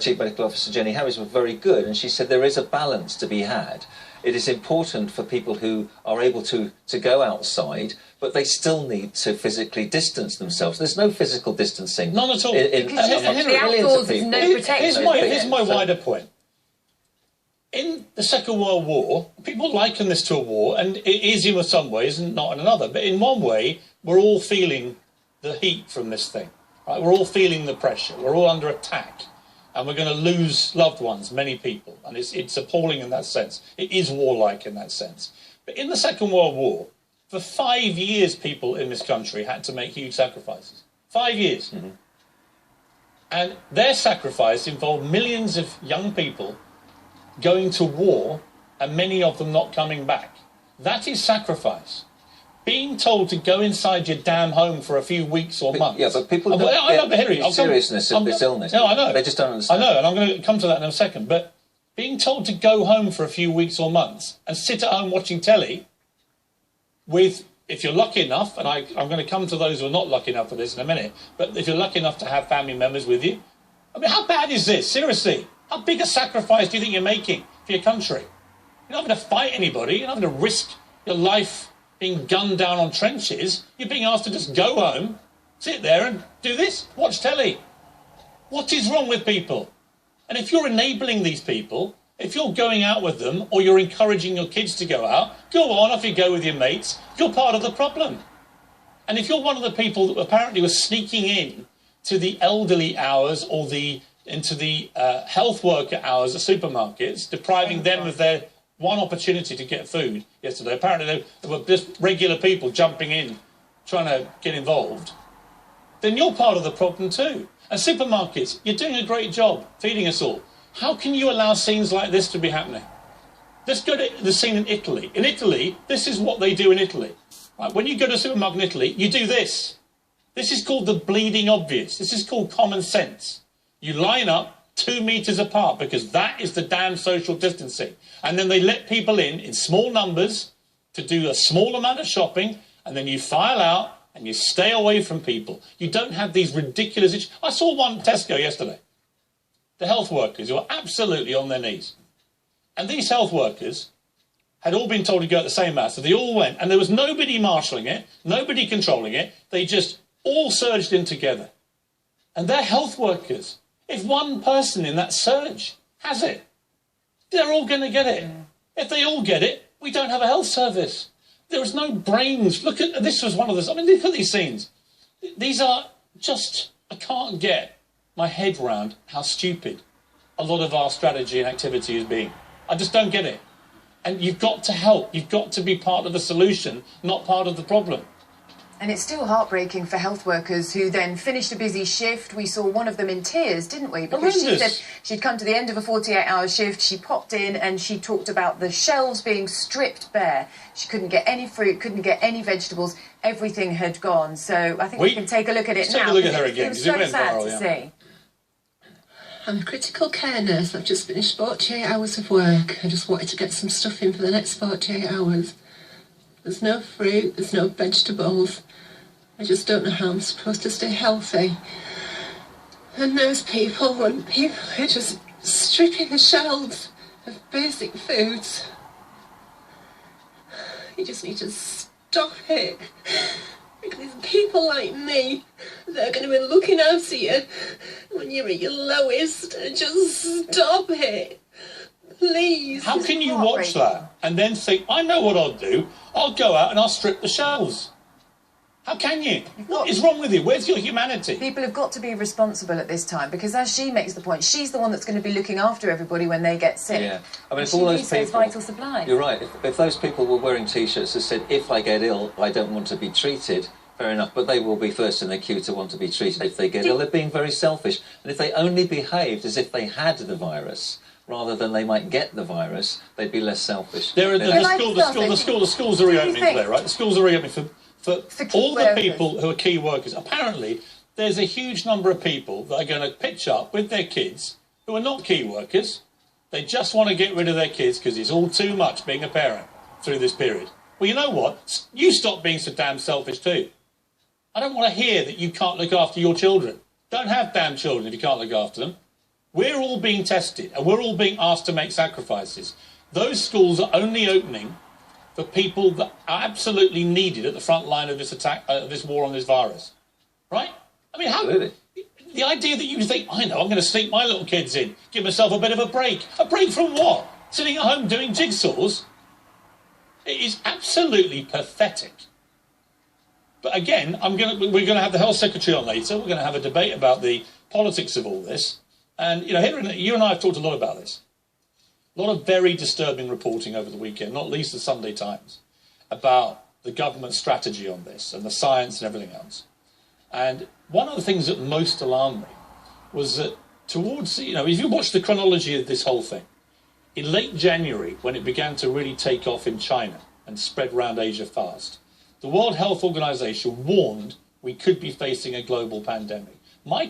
Chief Medical Officer Jenny Harries were very good, and she said there is a balance to be had. It is important for people who are able to go outside, but they still need to physically distance themselves. There's no physical distancing. None at all. The outdoors is no protection. Here's my wider point. In the Second World War, people liken this to a war, and it is in some ways and not in another. But in one way, we're all feeling the heat from this thing. Right? We're all feeling the pressure. We're all under attack. And we're going to lose loved ones, many people. And it's appalling in that sense. It is warlike in that sense. But in the Second World War, for 5 years, people in this country had to make huge sacrifices. 5 years. Mm-hmm. And their sacrifice involved millions of young people going to war and many of them not coming back. That is sacrifice. Being told to go inside your damn home for a few weeks or months. Yeah, but people don't get the seriousness of this illness. No, I know. They just don't understand. I know, and I'm going to come to that in a second. But being told to go home for a few weeks or months and sit at home watching telly with, if you're lucky enough, and I'm going to come to those who are not lucky enough for this in a minute, but if you're lucky enough to have family members with you, I mean, how bad is this? Seriously. How big a sacrifice do you think you're making for your country? You're not having to fight anybody. You're not having to risk your life being gunned down on trenches. You're being asked to just go home, sit there and do this, watch telly. What is wrong with people? And if you're enabling these people, if you're going out with them or you're encouraging your kids to go out, go on, off you go with your mates. You're part of the problem. And if you're one of the people that apparently was sneaking in to the elderly hours or into the health worker hours at supermarkets, depriving them of their one opportunity to get food yesterday. Apparently there were just regular people jumping in, trying to get involved. Then you're part of the problem too. And supermarkets, you're doing a great job feeding us all. How can you allow scenes like this to be happening? Let's go to the scene in Italy. In Italy, this is what they do in Italy. Right? When you go to a supermarket in Italy, you do this. This is called the bleeding obvious. This is called common sense. You line up 2 meters apart because that is the damn social distancing. And then they let people in small numbers to do a small amount of shopping, and then you file out and you stay away from people. You don't have these ridiculous issues. I saw one Tesco yesterday. The health workers who are absolutely on their knees. And these health workers had all been told to go at the same hour, so they all went, and there was nobody marshalling it, nobody controlling it. They just all surged in together. And they're health workers. If one person in that surge has it, they're all going to get it. If they all get it, we don't have a health service. There is no brains. Look at, this was one of the, I mean, look at these scenes. These are just, I can't get my head round how stupid a lot of our strategy and activity is being. I just don't get it. And you've got to help. You've got to be part of the solution, not part of the problem. And it's still heartbreaking for health workers who then finished a busy shift. We saw one of them in tears, didn't we? Because she said she'd come to the end of a 48-hour shift. She popped in and she talked about the shelves being stripped bare. She couldn't get any fruit, couldn't get any vegetables. Everything had gone. So I think we can take a look at it now. Take a look at her again. It was so sad to see. I'm a critical care nurse. I've just finished 48 hours of work. I just wanted to get some stuff in for the next 48 hours. There's no fruit, there's no vegetables. I just don't know how I'm supposed to stay healthy. And those people, when people are just stripping the shelves of basic foods, you just need to stop it. Because people like me, they're going to be looking after you when you're at your lowest. Just stop it. Please. How can you watch that and then think, I know what I'll do. I'll go out and I'll strip the shelves. How can you? What is wrong with you? Where's your humanity? People have got to be responsible at this time because, as she makes the point, she's the one that's going to be looking after everybody when they get sick. Yeah, I mean, if all those people, vital supplies. You're right. If those people were wearing T-shirts that said, "If I get ill, I don't want to be treated," fair enough. But they will be first in the queue to want to be treated if they get ill. They're being very selfish. And if they only behaved as if they had the virus, rather than they might get the virus, they'd be less selfish. The schools are reopening today, right? The schools are reopening for all the people who are key workers. Apparently, there's a huge number of people that are going to pitch up with their kids who are not key workers. They just want to get rid of their kids because it's all too much being a parent through this period. Well, you know what? You stop being so damn selfish too. I don't want to hear that you can't look after your children. Don't have damn children if you can't look after them. We're all being tested and we're all being asked to make sacrifices. Those schools are only opening for people that are absolutely needed at the front line of this attack, this war on this virus. Right? I mean, how... Absolutely. The idea that you think, I know, I'm going to sneak my little kids in, give myself a bit of a break. A break from what? Sitting at home doing jigsaws? It is absolutely pathetic. But again, we're going to have the Health Secretary on later. We're going to have a debate about the politics of all this. And, you know, you and I have talked a lot about this. A lot of very disturbing reporting over the weekend, not least the Sunday Times, about the government strategy on this and the science and everything else. And one of the things that most alarmed me was that towards, you know, if you watch the chronology of this whole thing, in late January, when it began to really take off in China and spread around Asia fast, the World Health Organization warned we could be facing a global pandemic. My